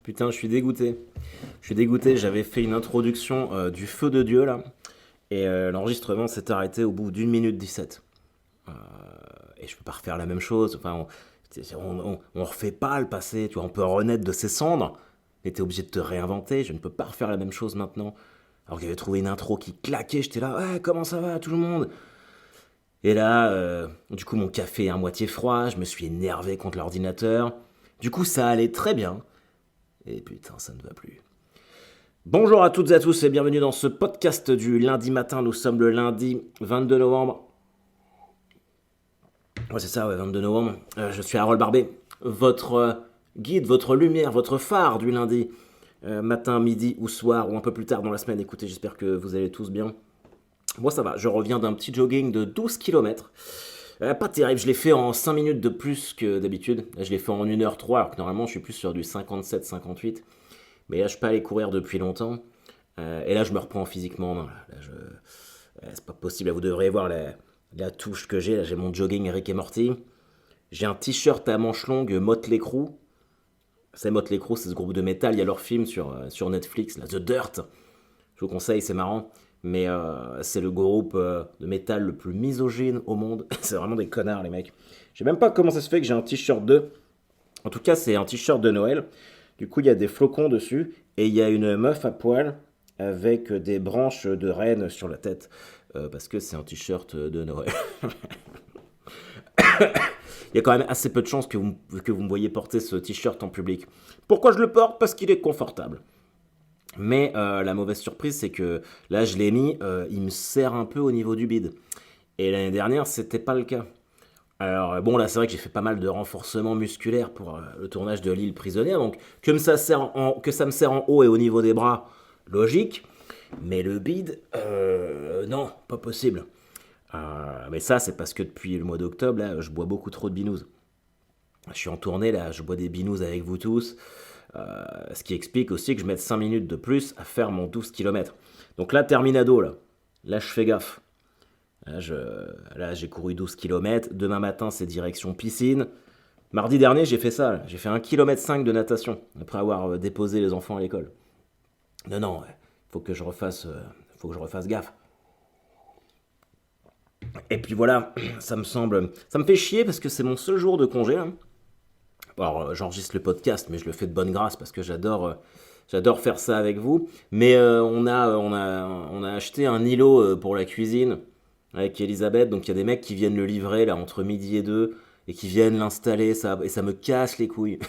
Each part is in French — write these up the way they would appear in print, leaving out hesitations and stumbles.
Putain, je suis dégoûté. Je suis dégoûté, j'avais fait une introduction du feu de Dieu là, et l'enregistrement s'est arrêté au bout d'une minute 17. Euh, et je peux pas refaire la même chose, enfin, on refait pas le passé, tu vois, on peut renaître de ses cendres, mais t'es obligé de te réinventer, je ne peux pas refaire la même chose maintenant. Alors que j'avais trouvé une intro qui claquait, j'étais là, ouais, comment ça va tout le monde? Et là, du coup, mon café est à moitié froid, je me suis énervé contre l'ordinateur. Du coup, ça allait très bien. Et putain, ça ne va plus. Bonjour à toutes et à tous et bienvenue dans ce podcast du lundi matin. Nous sommes le lundi 22 novembre. Ouais, c'est ça, ouais, 22 novembre. Je suis Harold Barbet, votre guide, votre lumière, votre phare du lundi. Matin, midi ou soir ou un peu plus tard dans la semaine. Écoutez, j'espère que vous allez tous bien. Moi, ça va. Je reviens d'un petit jogging de 12 km. Pas terrible, je l'ai fait en 5 minutes de plus que d'habitude. Là, je l'ai fait en 1h03, alors que normalement, je suis plus sur du 57-58. Mais là, je peux pas aller courir depuis longtemps. Et là, je me reprends physiquement en main. C'est pas possible. Là, vous devriez voir la touche que j'ai. Là, j'ai mon jogging Rick et Morty. J'ai un t-shirt à manches longues Motley Crue. C'est Motley Crue, c'est ce groupe de métal. Il y a leur film sur Netflix, là, The Dirt. Je vous conseille, c'est marrant. Mais c'est le groupe de métal le plus misogyne au monde. C'est vraiment des connards, les mecs. Je sais même pas comment ça se fait que j'ai un t-shirt d'eux. En tout cas, c'est un t-shirt de Noël. Du coup, il y a des flocons dessus. Et il y a une meuf à poil avec des branches de rennes sur la tête. Parce que c'est un t-shirt de Noël. Il y a quand même assez peu de chances que vous me voyez porter ce t-shirt en public. Pourquoi je le porte? Parce qu'il est confortable. Mais la mauvaise surprise, c'est que là, je l'ai mis, il me serre un peu au niveau du bide. Et l'année dernière, c'était pas le cas. Alors bon, là, c'est vrai que j'ai fait pas mal de renforcement musculaire pour le tournage de L'île prisonnière, donc que ça me serre en haut et au niveau des bras, logique. Mais le bide, non, pas possible. Mais ça, c'est parce que depuis le mois d'octobre, là, je bois beaucoup trop de binous. Je suis en tournée, là, je bois des binous avec vous tous. Ce qui explique aussi que je mette 5 minutes de plus à faire mon 12 km. Donc là, terminado, là je fais gaffe. Là, j'ai couru 12 km. Demain matin, c'est direction piscine. Mardi dernier, j'ai fait ça. J'ai fait 1,5 km de natation après avoir déposé les enfants à l'école. Non, non, faut que je refasse gaffe. Et puis voilà, ça me fait chier parce que c'est mon seul jour de congé, hein. Alors, j'enregistre le podcast, mais je le fais de bonne grâce parce que j'adore faire ça avec vous. Mais on a acheté un îlot pour la cuisine avec Elisabeth. Donc, il y a des mecs qui viennent le livrer là entre midi et 2 et qui viennent l'installer. Et ça me casse les couilles.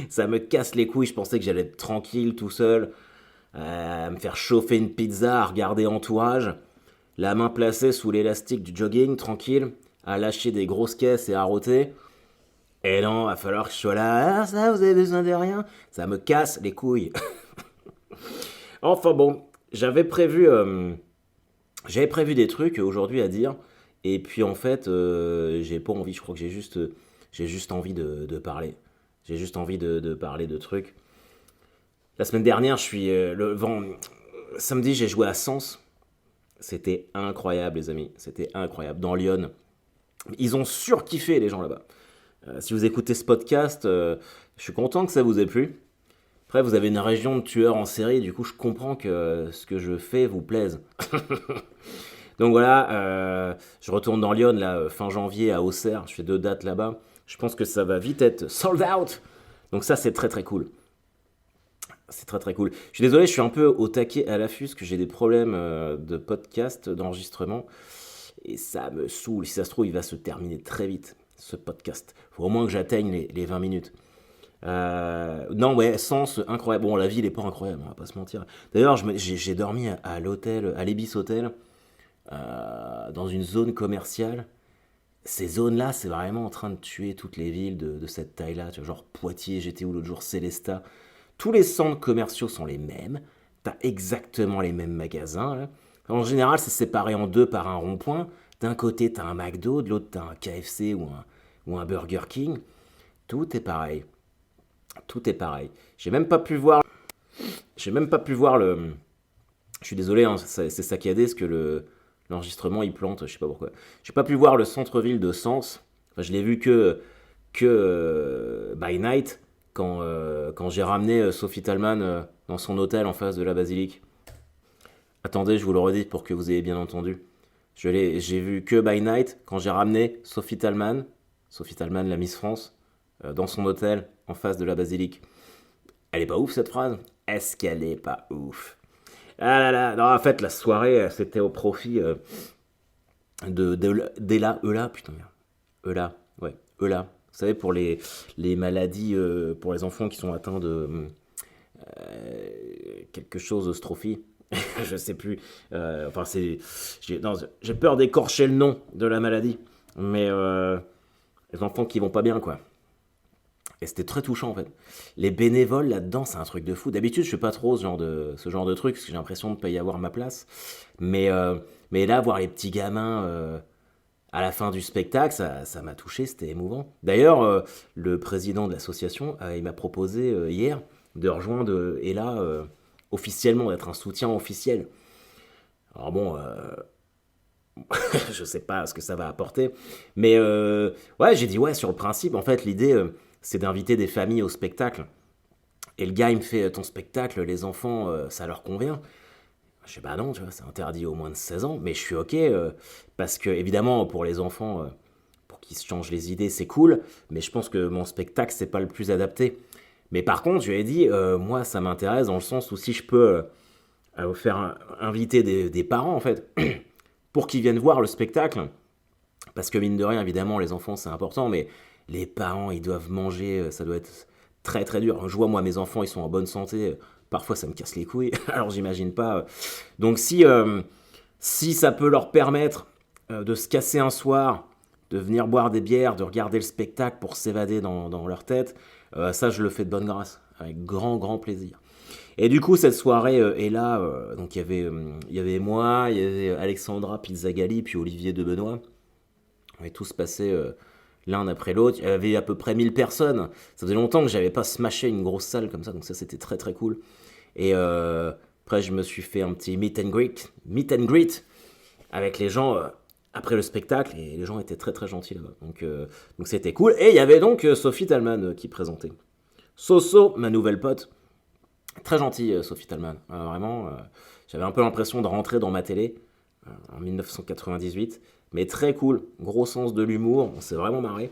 Ça me casse les couilles. Je pensais que j'allais être tranquille tout seul, à me faire chauffer une pizza, à regarder Entourage, la main placée sous l'élastique du jogging, tranquille, à lâcher des grosses caisses et à rôter. Et non, va falloir que je sois là. Ah, ça, vous avez besoin de rien? Ça me casse les couilles. Enfin bon, j'avais prévu des trucs aujourd'hui à dire. Et puis en fait, j'ai pas envie. Je crois que j'ai juste envie de parler. J'ai juste envie de parler de trucs. La semaine dernière, samedi, j'ai joué à Sens. C'était incroyable, les amis. C'était incroyable. Dans Lyon. Ils ont surkiffé, les gens là-bas. Si vous écoutez ce podcast, je suis content que ça vous ait plu. Après, vous avez une région de tueurs en série, du coup, je comprends que ce que je fais vous plaise. Donc voilà, je retourne dans Lyon, là, fin janvier, à Auxerre. Je fais 2 dates là-bas. Je pense que ça va vite être sold out. Donc ça, c'est très très cool. C'est très très cool. Je suis désolé, je suis un peu au taquet à l'affût, parce que j'ai des problèmes de podcast, d'enregistrement. Et ça me saoule. Si ça se trouve, il va se terminer très vite, ce podcast. Faut au moins que j'atteigne les 20 minutes. Non, ouais, Sens, incroyable. Bon, la ville est pas incroyable, on va pas se mentir. D'ailleurs, j'ai dormi à l'hôtel, à l'Ebis Hotel, dans une zone commerciale. Ces zones-là, c'est vraiment en train de tuer toutes les villes de cette taille-là. Tu vois, genre Poitiers, j'étais où l'autre jour, Célestat. Tous les centres commerciaux sont les mêmes. T'as exactement les mêmes magasins, là. En général, c'est séparé en deux par un rond-point. D'un côté, t'as un McDo, de l'autre, t'as un KFC ou un Burger King. Tout est pareil. Tout est pareil. J'ai même pas pu voir le. Je suis désolé, hein, c'est saccadé parce que l'enregistrement il plante, je sais pas pourquoi. J'ai pas pu voir le centre-ville de Sens. Enfin, je l'ai vu que by night. quand j'ai ramené Sophie Talman dans son hôtel en face de la basilique. Attendez, je vous le redis pour que vous ayez bien entendu. J'ai vu que by night quand j'ai ramené Sophie Talman, la Miss France, dans son hôtel en face de la basilique. Elle est pas ouf cette phrase? Est-ce qu'elle est pas ouf? Ah là là, non, en fait, la soirée, c'était au profit d'Ela, putain, merde. Ouais, Eula. Vous savez, pour les maladies, pour les enfants qui sont atteints de quelque chose de strophie. Je sais plus. Enfin, non, j'ai peur d'écorcher le nom de la maladie. Mais les enfants qui vont pas bien, quoi. Et c'était très touchant, en fait. Les bénévoles là-dedans, c'est un truc de fou. D'habitude, je fais pas trop ce genre de truc, parce que j'ai l'impression de pas y avoir ma place. Mais là, voir les petits gamins à la fin du spectacle, ça m'a touché, c'était émouvant. D'ailleurs, le président de l'association, il m'a proposé hier de rejoindre Ella officiellement, d'être un soutien officiel. Alors bon, je sais pas ce que ça va apporter, mais ouais, j'ai dit ouais, sur le principe, en fait, l'idée, c'est d'inviter des familles au spectacle. Et le gars, il me fait ton spectacle, les enfants, ça leur convient? Je sais bah non, tu vois, c'est interdit au moins de 16 ans, mais je suis ok, parce que évidemment, pour les enfants, pour qu'ils se changent les idées, c'est cool, mais je pense que mon spectacle, c'est pas le plus adapté. Mais par contre, je lui ai dit, moi, ça m'intéresse dans le sens où si je peux faire inviter des parents, en fait, pour qu'ils viennent voir le spectacle, parce que mine de rien, évidemment, les enfants, c'est important, mais les parents, ils doivent manger, ça doit être très très dur. Je vois, moi, mes enfants, ils sont en bonne santé, parfois ça me casse les couilles, alors j'imagine pas. Donc si ça peut leur permettre de se casser un soir, de venir boire des bières, de regarder le spectacle pour s'évader dans leur tête, ça je le fais de bonne grâce, avec grand grand plaisir. Et du coup cette soirée est là, donc il y avait moi, il y avait Alexandra Pizzagalli, puis Olivier de Benoît. On est tous passés l'un après l'autre. Il y avait à peu près 1000 personnes. Ça faisait longtemps que j'avais pas smashé une grosse salle comme ça, donc ça c'était très très cool. Et après je me suis fait un petit meet and greet avec les gens après le spectacle, et les gens étaient très très gentils là-bas. Donc c'était cool. Et il y avait donc Sophie Talman qui présentait. Soso, ma nouvelle pote. Très gentille Sophie Talman. Vraiment, j'avais un peu l'impression de rentrer dans ma télé en 1998. Mais très cool, gros sens de l'humour, on s'est vraiment marré.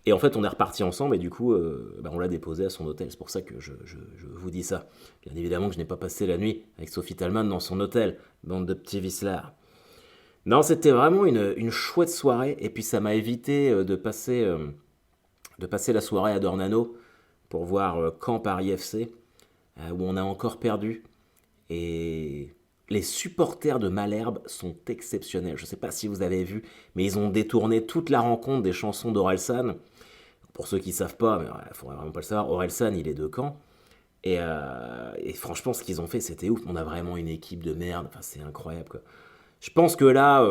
Et en fait, on est reparti ensemble et du coup, on l'a déposé à son hôtel. C'est pour ça que je vous dis ça. Bien évidemment que je n'ai pas passé la nuit avec Sophie Talman dans son hôtel, bande de petits vicelards. Non, c'était vraiment une chouette soirée. Et puis ça m'a évité de passer la soirée à Dornano pour voir Caen Paris FC, où on a encore perdu. Et les supporters de Malherbe sont exceptionnels. Je ne sais pas si vous avez vu, mais ils ont détourné toute la rencontre des chansons d'Orelsan. Pour ceux qui ne savent pas, mais il ne faudrait vraiment pas le savoir, Orelsan, il est de Caen. Et franchement, ce qu'ils ont fait, c'était ouf. On a vraiment une équipe de merde. Enfin, c'est incroyable, quoi. Je pense que là,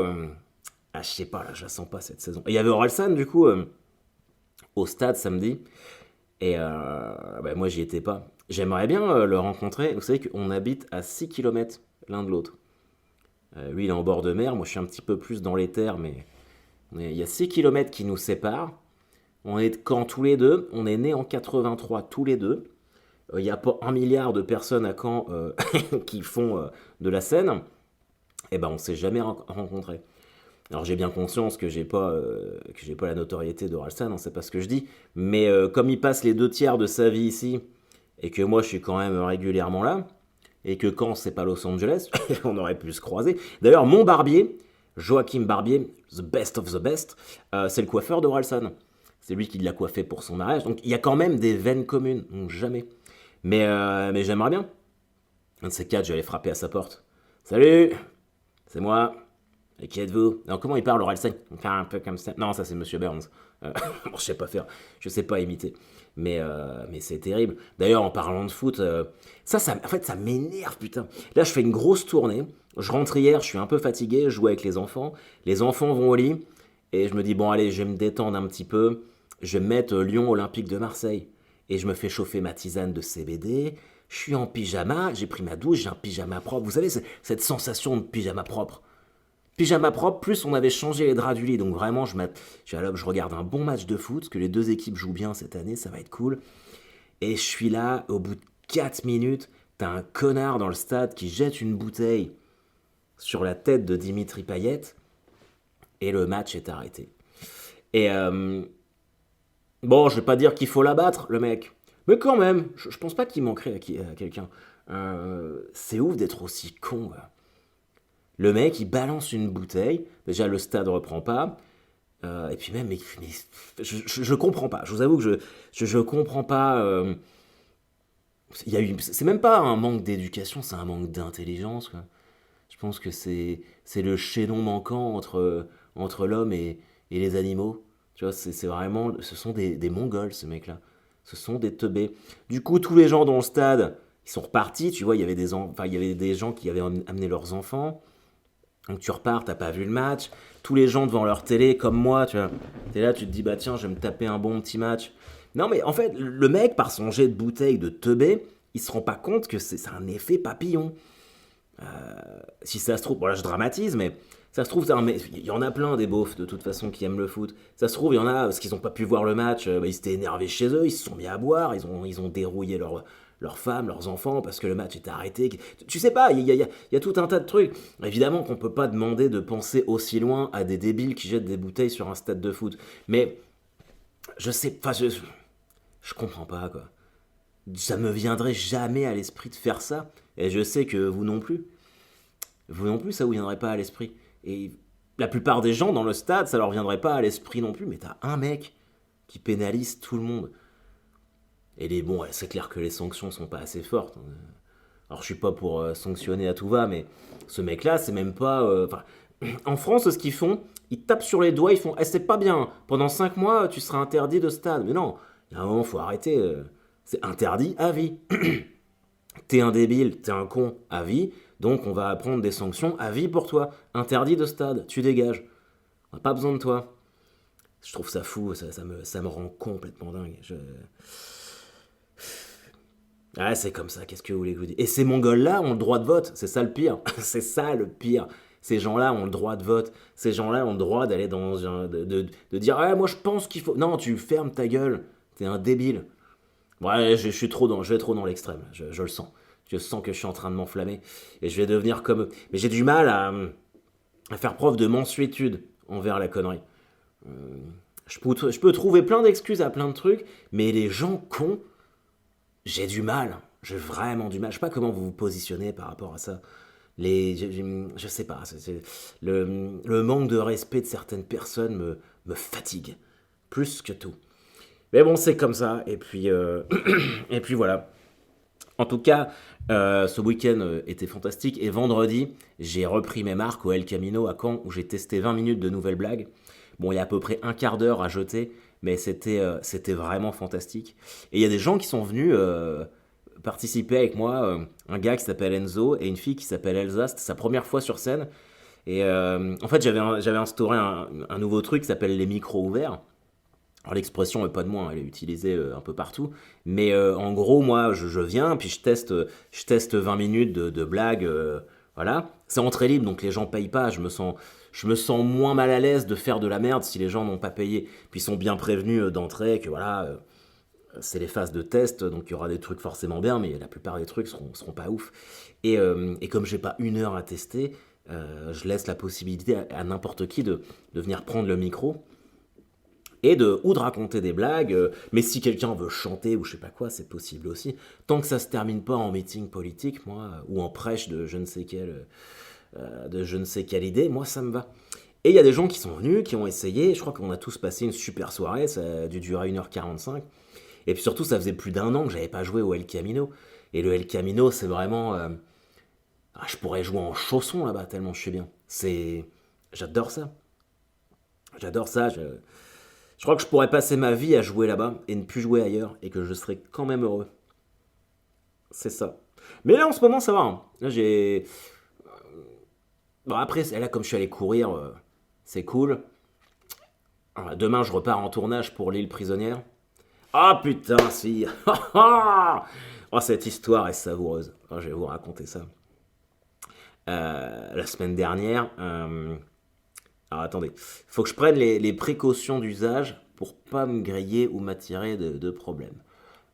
je sais pas, là, je la sens pas cette saison. Et il y avait Orelsan, du coup, au stade samedi. Et moi, j'y étais pas. J'aimerais bien le rencontrer. Vous savez qu'on habite à 6 km l'un de l'autre. Lui, il est en bord de mer. Moi, je suis un petit peu plus dans les terres, mais il y a 6 km qui nous séparent. On est de Caen tous les deux. On est nés en 83 tous les deux. Il n'y a pas 1 milliard de personnes à Caen qui font de la scène. Et ben, on s'est jamais rencontrés. Alors j'ai bien conscience que j'ai pas la notoriété d'Orelsan, hein, c'est pas ce que je dis, mais comme il passe les 2 tiers de sa vie ici, et que moi je suis quand même régulièrement là, et que quand c'est pas Los Angeles, on aurait pu se croiser. D'ailleurs mon barbier, Joachim Barbier, the best of the best, c'est le coiffeur d'Orelsan. C'est lui qui l'a coiffé pour son mariage, donc il y a quand même des veines communes, donc jamais. Mais j'aimerais bien. Un de ces quatre, je vais aller frapper à sa porte. Salut, c'est moi. Et qui êtes-vous? Alors comment il parle Orelsan? Un peu comme ça. Non, ça c'est Monsieur Burns. Bon, je sais pas imiter. Mais c'est terrible. D'ailleurs, en parlant de foot, en fait, ça m'énerve, putain. Là, je fais une grosse tournée. Je rentre hier, je suis un peu fatigué, je joue avec les enfants. Les enfants vont au lit. Et je me dis, bon, allez, je vais me détendre un petit peu. Je vais me mettre Lyon Olympique de Marseille. Et je me fais chauffer ma tisane de CBD. Je suis en pyjama, j'ai pris ma douche, j'ai un pyjama propre. Vous savez, cette sensation de pyjama propre. Pyjama propre, plus on avait changé les draps du lit. Donc vraiment, je regarde un bon match de foot, parce que les deux équipes jouent bien cette année, ça va être cool. Et je suis là, au bout de 4 minutes, t'as un connard dans le stade qui jette une bouteille sur la tête de Dimitri Payet et le match est arrêté. Et bon, je vais pas dire qu'il faut l'abattre, le mec, mais quand même, je pense pas qu'il manquerait à quelqu'un. C'est ouf d'être aussi con. Là. Le mec, il balance une bouteille. Déjà, le stade reprend pas. Et puis même, mais je comprends pas. Je vous avoue que je comprends pas. C'est même pas un manque d'éducation, c'est un manque d'intelligence. Quoi. Je pense que c'est le chaînon manquant entre l'homme et les animaux. Tu vois, c'est vraiment, ce sont des Mongols, ces mecs-là. Ce sont des teubés. Du coup, tous les gens dans le stade, ils sont repartis. Tu vois, il y avait des gens qui avaient amené leurs enfants. Donc tu repars, t'as pas vu le match. Tous les gens devant leur télé, comme moi, tu vois. T'es là, tu te dis, bah tiens, je vais me taper un bon petit match. Non, mais en fait, le mec, par son jet de bouteille de teubé, il se rend pas compte que c'est un effet papillon. Si ça se trouve, bon là je dramatise, mais ça se trouve, il y en a plein des beaufs de toute façon qui aiment le foot. Ça se trouve, il y en a parce qu'ils n'ont pas pu voir le match, ils s'étaient énervés chez eux, ils se sont mis à boire, ils ont dérouillé leurs femmes, leurs enfants parce que le match était arrêté. Tu sais pas, il y a tout un tas de trucs. Évidemment qu'on peut pas demander de penser aussi loin à des débiles qui jettent des bouteilles sur un stade de foot. Mais je sais pas, je comprends pas quoi. Ça me viendrait jamais à l'esprit de faire ça. Et je sais que vous non plus. Vous non plus, ça vous viendrait pas à l'esprit. Et la plupart des gens dans le stade, ça leur viendrait pas à l'esprit non plus. Mais t'as un mec qui pénalise tout le monde. Bon, ouais, c'est clair que les sanctions sont pas assez fortes. Alors je suis pas pour sanctionner à tout va, mais ce mec-là, c'est même pas. En France, ce qu'ils font, ils tapent sur les doigts, ils font, c'est pas bien. Pendant 5 mois, tu seras interdit de stade. Mais non, il y a un moment, faut arrêter. C'est interdit à vie. T'es un débile, t'es un con à vie, donc on va prendre des sanctions à vie pour toi. Interdit de stade, tu dégages. On n'a pas besoin de toi. Je trouve ça fou, ça me rend complètement dingue. Ah, c'est comme ça, qu'est-ce que vous voulez que je vous dise. Et ces Mongols-là ont le droit de vote, c'est ça le pire. C'est ça le pire. Ces gens-là ont le droit de vote. Ces gens-là ont le droit d'aller dans de dire ah, moi je pense qu'il faut. Non, tu fermes ta gueule. T'es un débile. Ouais, je vais trop dans l'extrême. Je le sens. Je sens que je suis en train de m'enflammer et je vais devenir comme eux. Mais j'ai du mal à faire preuve de mansuétude envers la connerie. Je peux trouver plein d'excuses à plein de trucs, mais les gens cons, j'ai du mal. J'ai vraiment du mal. Je sais pas comment vous vous positionnez par rapport à ça. Je sais pas. Le manque de respect de certaines personnes me fatigue. Plus que tout. Mais bon, c'est comme ça. Et puis, et puis voilà. En tout cas, ce week-end était fantastique. Et vendredi, j'ai repris mes marques au El Camino à Caen où j'ai testé 20 minutes de nouvelles blagues. Bon, il y a à peu près un quart d'heure à jeter, mais c'était vraiment fantastique. Et il y a des gens qui sont venus participer avec moi. Un gars qui s'appelle Enzo et une fille qui s'appelle Elsa. C'était sa première fois sur scène. Et en fait, j'avais instauré un nouveau truc qui s'appelle les micros ouverts. Alors l'expression n'est pas de moi, hein, elle est utilisée un peu partout. Mais en gros, moi, je viens, puis je teste 20 minutes de blagues. Voilà. C'est entrée libre, donc les gens payent pas. Je me sens moins mal à l'aise de faire de la merde si les gens n'ont pas payé. Puis ils sont bien prévenus d'entrée que voilà, c'est les phases de test, donc il y aura des trucs forcément bien, mais la plupart des trucs seront pas ouf. Et comme j'ai pas 1 heure à tester, je laisse la possibilité à n'importe qui de venir prendre le micro ou de raconter des blagues, mais si quelqu'un veut chanter ou je sais pas quoi, c'est possible aussi. Tant que ça se termine pas en meeting politique, moi, ou en prêche de je ne sais quelle idée, moi ça me va. Et il y a des gens qui sont venus, qui ont essayé, je crois qu'on a tous passé une super soirée, ça a dû durer 1h45. Et puis surtout, ça faisait plus d'1 an que j'avais pas joué au El Camino. Et le El Camino, c'est vraiment... je pourrais jouer en chaussons là-bas, tellement je suis bien. J'adore ça. J'adore ça, je crois que je pourrais passer ma vie à jouer là-bas et ne plus jouer ailleurs et que je serais quand même heureux. C'est ça. Mais là, en ce moment, ça va. Hein. Là, j'ai... Bon, après, là, comme je suis allé courir, c'est cool. Alors, demain, je repars en tournage pour l'île prisonnière. Ah putain, si. Oh, cette histoire est savoureuse. Oh, je vais vous raconter ça. La semaine dernière... Alors attendez, il faut que je prenne les précautions d'usage pour pas me griller ou m'attirer de problèmes.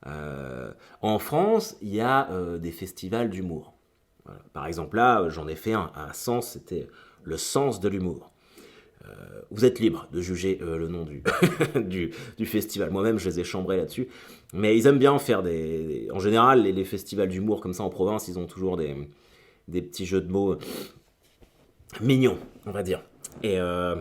En France, il y a des festivals d'humour. Voilà. Par exemple, là, j'en ai fait un à Sens, c'était le sens de l'humour. Vous êtes libre de juger le nom du festival. Moi-même, je les ai chambrés là-dessus. Mais ils aiment bien faire En général, les festivals d'humour comme ça en province, ils ont toujours des petits jeux de mots mignons, on va dire. Et, euh,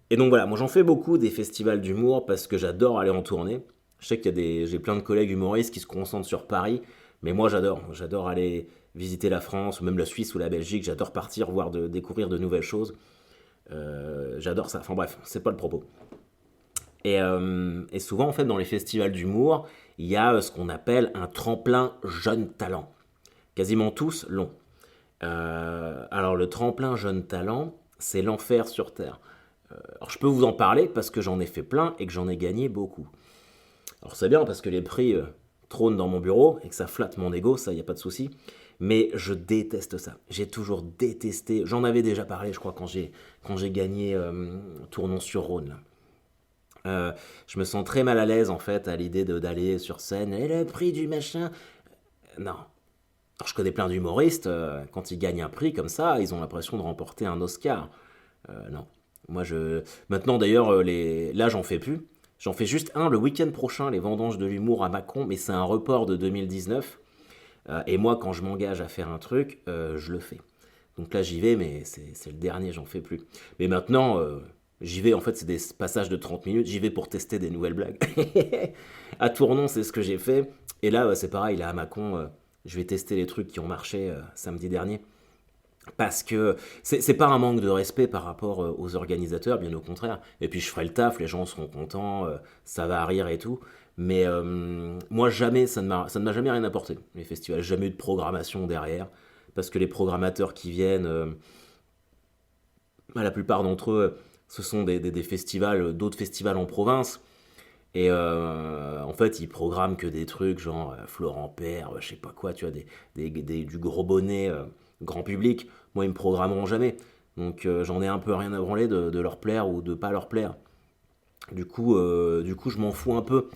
et donc voilà, moi j'en fais beaucoup des festivals d'humour parce que j'adore aller en tournée. Je sais j'ai plein de collègues humoristes qui se concentrent sur Paris, mais moi j'adore aller visiter la France ou même la Suisse ou la Belgique. J'adore partir découvrir de nouvelles choses. J'adore ça. Enfin bref, c'est pas le propos. Et souvent en fait dans les festivals d'humour, il y a ce qu'on appelle un tremplin jeune talent. Quasiment tous l'ont. Alors le tremplin jeune talent, c'est l'enfer sur terre. Alors je peux vous en parler parce que j'en ai fait plein et que j'en ai gagné beaucoup. Alors c'est bien parce que les prix trônent dans mon bureau et que ça flatte mon ego, ça y a pas de souci. Mais je déteste ça. J'ai toujours détesté. J'en avais déjà parlé, je crois, quand j'ai gagné Tournon-sur-Rhône. Je me sens très mal à l'aise en fait à l'idée d'aller sur scène et le prix du machin. Non. Alors je connais plein d'humoristes, quand ils gagnent un prix comme ça, ils ont l'impression de remporter un Oscar. Non. Moi, Maintenant, d'ailleurs, là, j'en fais plus. J'en fais juste un le week-end prochain, les vendanges de l'humour à Mâcon, mais c'est un report de 2019. Et moi, quand je m'engage à faire un truc, je le fais. Donc là, j'y vais, mais c'est le dernier, j'en fais plus. Mais maintenant, j'y vais, en fait, c'est des passages de 30 minutes, j'y vais pour tester des nouvelles blagues. À Tournon, c'est ce que j'ai fait. Et là, c'est pareil, là, à Mâcon, je vais tester les trucs qui ont marché samedi dernier. Parce que c'est pas un manque de respect par rapport aux organisateurs, bien au contraire. Et puis je ferai le taf, les gens seront contents, ça va rire et tout. Mais moi, jamais, ça ne m'a jamais rien apporté, les festivals. Jamais eu de programmation derrière. Parce que les programmateurs qui viennent, la plupart d'entre eux, ce sont des festivals, d'autres festivals en province. Et en fait, ils programment que des trucs genre Florent Père, je sais pas quoi, tu vois, du gros bonnet grand public. Moi, ils me programmeront jamais. Donc j'en ai un peu rien à branler de leur plaire ou de pas leur plaire. Du coup, je m'en fous un peu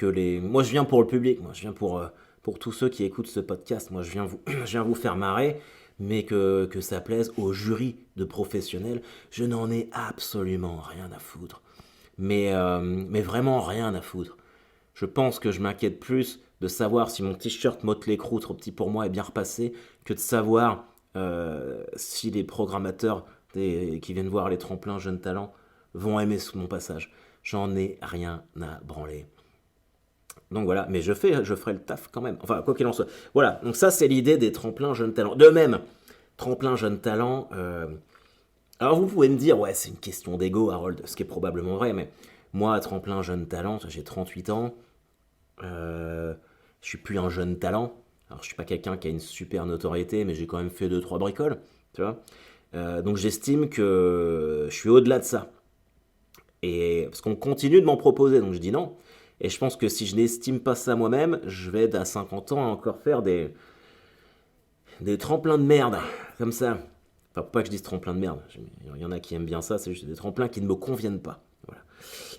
Moi, je viens pour le public. Moi, je viens pour tous ceux qui écoutent ce podcast. Moi, je viens vous faire marrer, mais que ça plaise au jury de professionnels. Je n'en ai absolument rien à foutre. Mais vraiment rien à foutre. Je pense que je m'inquiète plus de savoir si mon t-shirt Motley Crue trop petit pour moi est bien repassé que de savoir si les programmateurs qui viennent voir les tremplins jeunes talents vont aimer mon passage. J'en ai rien à branler. Donc voilà, mais je ferai le taf quand même. Enfin, quoi qu'il en soit. Voilà, donc ça c'est l'idée des tremplins jeunes talents. De même, tremplin jeunes talents. Alors vous pouvez me dire, ouais, c'est une question d'ego, Harold, ce qui est probablement vrai, mais moi, à tremplin jeune talent, j'ai 38 ans, je suis plus un jeune talent. Alors, je suis pas quelqu'un qui a une super notoriété, mais j'ai quand même fait deux trois bricoles, tu vois. Donc, j'estime que je suis au-delà de ça. Et parce qu'on continue de m'en proposer, donc je dis non. Et je pense que si je n'estime pas ça moi-même, je vais à 50 ans encore faire des tremplins de merde, comme ça. Enfin, pas que je dise tremplin de merde. Il y en a qui aiment bien ça, c'est juste des tremplins qui ne me conviennent pas. Voilà.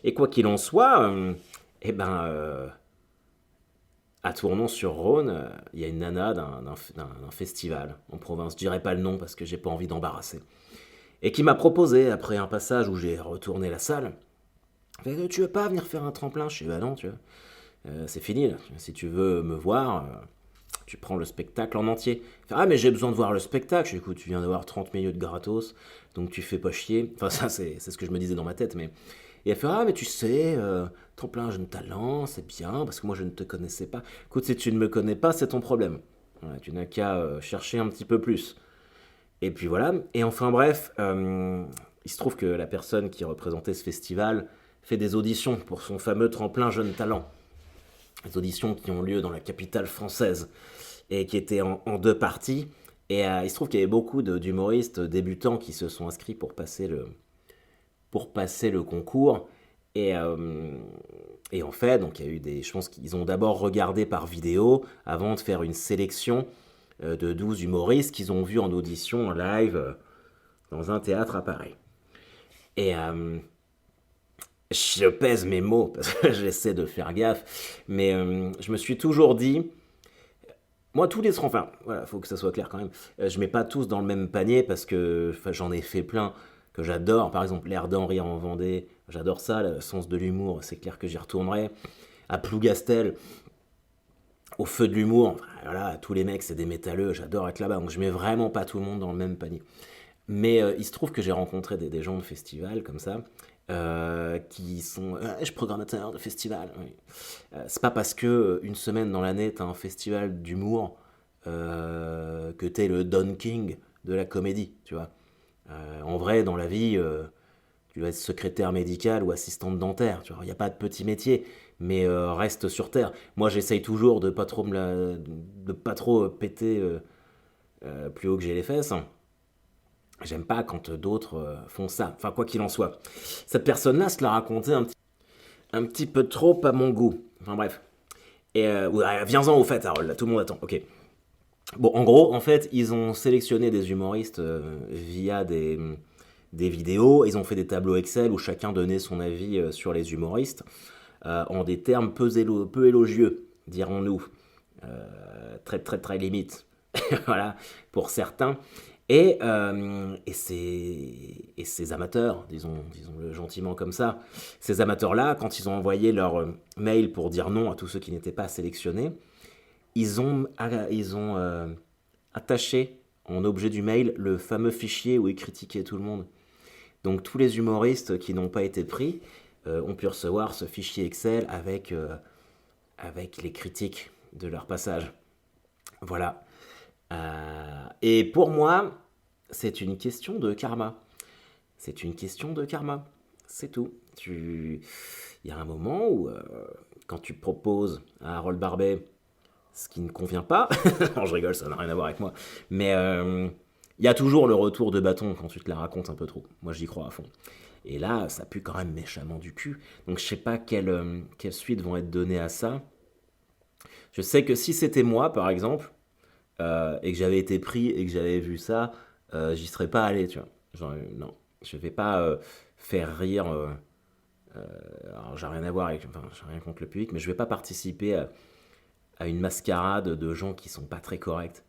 Et quoi qu'il en soit, eh ben, à Tournon-sur-Rhône, il y a une nana d'un festival en province. Je dirais pas le nom parce que j'ai pas envie d'embarrasser. Et qui m'a proposé, après un passage où j'ai retourné la salle, tu veux pas venir faire un tremplin? Je suis bah non, tu vois. C'est fini là. Si tu veux me voir, tu prends le spectacle en entier. Ah mais j'ai besoin de voir le spectacle. Écoute, tu viens d'avoir 30 minutes gratos, donc tu fais pas chier. Enfin ça c'est ce que je me disais dans ma tête, mais et elle fait ah mais tu sais, tremplin jeune talent, c'est bien parce que moi je ne te connaissais pas. Écoute, si tu ne me connais pas, c'est ton problème. Voilà, tu n'as qu'à chercher un petit peu plus. Et puis voilà. Et enfin bref, il se trouve que la personne qui représentait ce festival fait des auditions pour son fameux tremplin jeune talent. Des auditions qui ont lieu dans la capitale française et qui étaient en deux parties. Et il se trouve qu'il y avait beaucoup d'humoristes débutants qui se sont inscrits pour passer le concours. Et en fait, donc il y a eu je pense qu'ils ont d'abord regardé par vidéo avant de faire une sélection de 12 humoristes qu'ils ont vus en audition en live dans un théâtre à Paris. Et, Je pèse mes mots parce que j'essaie de faire gaffe. Mais je me suis toujours dit, moi, tous les enfin, voilà, faut que ça soit clair quand même. Je mets pas tous dans le même panier parce que enfin, j'en ai fait plein que j'adore. Par exemple, l'air d'en rire en Vendée, j'adore ça, le sens de l'humour, c'est clair que j'y retournerai. À Plougastel, au feu de l'humour, enfin, voilà, tous les mecs, c'est des métalleux, j'adore être là-bas. Donc je mets vraiment pas tout le monde dans le même panier. Mais il se trouve que j'ai rencontré des gens de festival comme ça, qui sont je suis programmateur de festival. Oui. C'est pas parce que une semaine dans l'année t'as un festival d'humour que t'es le Don King de la comédie, tu vois. En vrai, dans la vie, tu vas être secrétaire médical ou assistante dentaire, tu vois. Il n'y a pas de petit métier, mais reste sur terre. Moi, j'essaye toujours de pas trop de pas trop péter plus haut que j'ai les fesses. J'aime pas quand d'autres font ça. Enfin, quoi qu'il en soit. Cette personne-là se l'a raconté un petit peu trop à mon goût. Enfin, bref. Et ouais, viens-en au fait, Harold, là, tout le monde attend. Ok. Bon, en gros, en fait, ils ont sélectionné des humoristes via des vidéos. Ils ont fait des tableaux Excel où chacun donnait son avis sur les humoristes en des termes peu élogieux, dirons-nous. Très, très, très limite. Voilà, pour certains. Et ces amateurs, disons-le gentiment comme ça, ces amateurs-là, quand ils ont envoyé leur mail pour dire non à tous ceux qui n'étaient pas sélectionnés, ils ont attaché en objet du mail le fameux fichier où ils critiquaient tout le monde. Donc tous les humoristes qui n'ont pas été pris ont pu recevoir ce fichier Excel avec les critiques de leur passage. Voilà. Et pour moi, c'est une question de karma. C'est une question de karma. C'est tout. Il y a un moment où, quand tu proposes à Harold Barbet ce qui ne convient pas, non, je rigole, ça n'a rien à voir avec moi, mais il y a toujours le retour de bâton quand tu te la racontes un peu trop. Moi, j'y crois à fond. Et là, ça pue quand même méchamment du cul. Donc, je sais pas quelles suites vont être données à ça. Je sais que si c'était moi, par exemple, et que j'avais été pris et que j'avais vu ça, j'y serais pas allé, tu vois. Genre, non, je vais pas faire rire. Alors, j'ai rien à voir avec, enfin, j'ai rien contre le public, mais je vais pas participer à une mascarade de gens qui sont pas très corrects,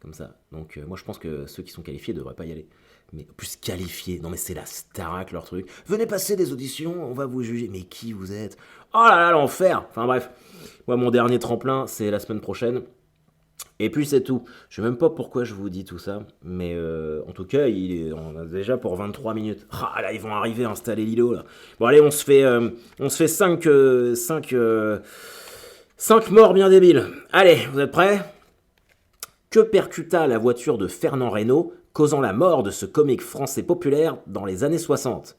comme ça. Donc, moi, je pense que ceux qui sont qualifiés devraient pas y aller. Mais plus qualifiés, non mais c'est la Starac leur truc. Venez passer des auditions, on va vous juger. Mais qui vous êtes? Oh là là, l'enfer. Enfin bref, moi mon dernier tremplin, c'est la semaine prochaine. Et puis c'est tout. Je sais même pas pourquoi je vous dis tout ça, mais en tout cas, on a déjà pour 23 minutes. Ah là, ils vont arriver à installer l'îlot là. Bon allez, on se fait 5 morts bien débiles. Allez, vous êtes prêts? Que percuta la voiture de Fernand Reynaud, causant la mort de ce comique français populaire dans les années 60?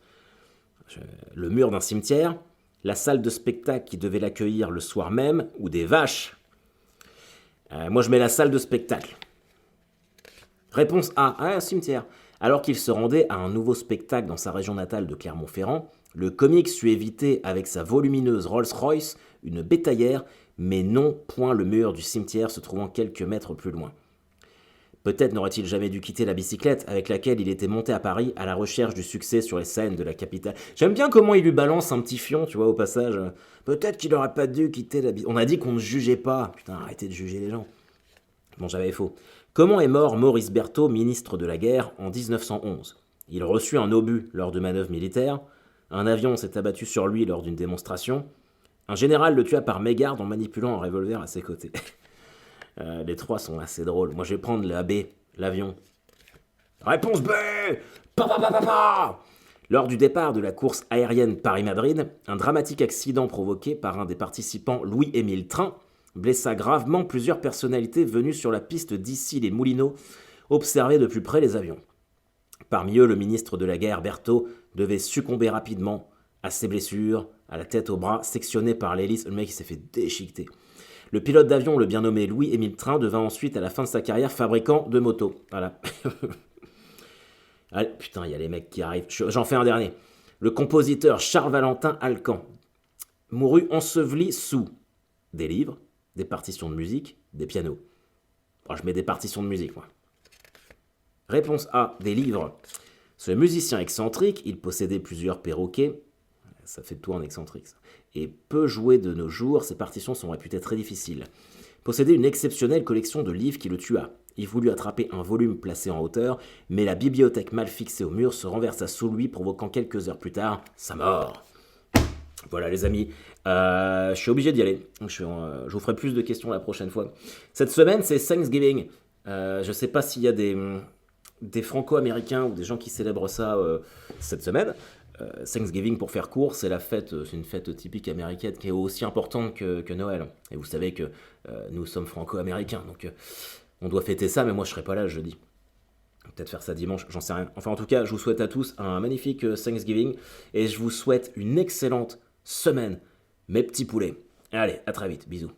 Le mur d'un cimetière, la salle de spectacle qui devait l'accueillir le soir même, ou des vaches? Moi, je mets la salle de spectacle. Réponse A, un cimetière. Alors qu'il se rendait à un nouveau spectacle dans sa région natale de Clermont-Ferrand, le comique sut éviter avec sa volumineuse Rolls-Royce une bétaillère, mais non point le mur du cimetière se trouvant quelques mètres plus loin. Peut-être n'aurait-il jamais dû quitter la bicyclette avec laquelle il était monté à Paris à la recherche du succès sur les scènes de la capitale. J'aime bien comment il lui balance un petit fion, tu vois, au passage. Peut-être qu'il n'aurait pas dû quitter la bicyclette. On a dit qu'on ne jugeait pas. Putain, arrêtez de juger les gens. Bon, j'avais faux. Comment est mort Maurice Berthaud, ministre de la Guerre, en 1911? Il reçut un obus lors de manœuvres militaires. Un avion s'est abattu sur lui lors d'une démonstration. Un général le tua par mégarde en manipulant un revolver à ses côtés. Les trois sont assez drôles. Moi, je vais prendre la B, l'avion. Réponse B. Pa, pa, pa, pa, pa. Lors du départ de la course aérienne Paris-Madrid, un dramatique accident provoqué par un des participants, Louis-Émile Train, blessa gravement plusieurs personnalités venues sur la piste d'Issy-les-Moulineaux observer de plus près les avions. Parmi eux, le ministre de la Guerre, Berthaud, devait succomber rapidement à ses blessures, à la tête, au bras, sectionnés par l'hélice. Le mec, il s'est fait déchiqueter. Le pilote d'avion, le bien nommé Louis-Émile Train, devint ensuite, à la fin de sa carrière, fabricant de motos. Voilà. Allez, putain, il y a les mecs qui arrivent. J'en fais un dernier. Le compositeur Charles-Valentin Alcan mourut enseveli sous des livres, des partitions de musique, des pianos. Bon, je mets des partitions de musique, moi. Réponse A, des livres. Ce musicien excentrique, il possédait plusieurs perroquets. Ça fait de toi un excentrique. Ça. Et peu joué de nos jours, ces partitions sont réputées très difficiles. Possédait une exceptionnelle collection de livres qui le tua. Il voulut attraper un volume placé en hauteur, mais la bibliothèque mal fixée au mur se renversa sous lui, provoquant quelques heures plus tard sa mort. Voilà les amis, je suis obligé d'y aller. Je vous ferai plus de questions la prochaine fois. Cette semaine, c'est Thanksgiving. Je ne sais pas s'il y a des Franco-Américains ou des gens qui célèbrent ça cette semaine. Thanksgiving, pour faire court, c'est c'est une fête typique américaine qui est aussi importante que Noël. Et vous savez que nous sommes Franco-Américains, donc on doit fêter ça, mais moi je serai pas là jeudi. Peut-être faire ça dimanche, j'en sais rien. Enfin, en tout cas, je vous souhaite à tous un magnifique Thanksgiving et je vous souhaite une excellente semaine, mes petits poulets. Allez, à très vite, bisous.